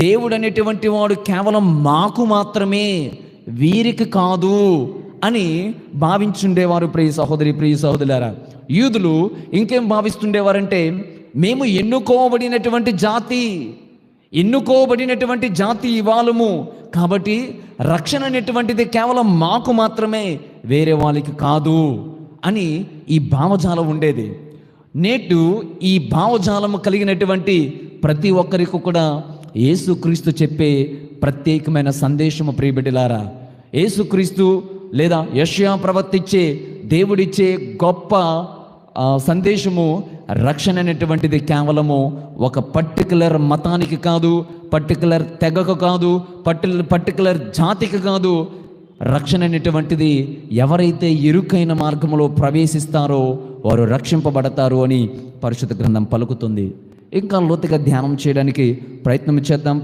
దేవుడు అనేటువంటి వాడు కేవలం మాకు మాత్రమే, వీరికి కాదు అని భావించుండేవారు. ప్రియ సహోదరి, ప్రియ సహోదరులారా, యూదులు ఇంకేం భావిస్తుండేవారంటే, మేము ఎన్నుకోబడినటువంటి జాతి ఇవాళము, కాబట్టి రక్షణ అనేటువంటిది కేవలం మాకు మాత్రమే, వేరే వాళ్ళకి కాదు అని ఈ భావజాలం ఉండేది. నేడు ఈ భావజాలము కలిగినటువంటి ప్రతి ఒక్కరికి కూడా యేసుక్రీస్తు చెప్పే ప్రత్యేకమైన సందేశము, ప్రియబిడ్డలారా, యేసుక్రీస్తు లేదా యెషయా ప్రవక్తిచ్చే, దేవుడిచ్చే గొప్ప సందేశము, రక్షణ అనేటువంటిది కేవలము ఒక పర్టికులర్ మతానికి కాదు, పర్టికులర్ తెగకు కాదు, పర్టికులర్ జాతికి కాదు. రక్షణ అనేటువంటిది ఎవరైతే ఇరుకైన మార్గంలో ప్రవేశిస్తారో వారు రక్షింపబడతారు అని పరిశుద్ధ గ్రంథం పలుకుతుంది. ఇంకా లోతుగా ధ్యానం చేయడానికి ప్రయత్నం చేద్దాం.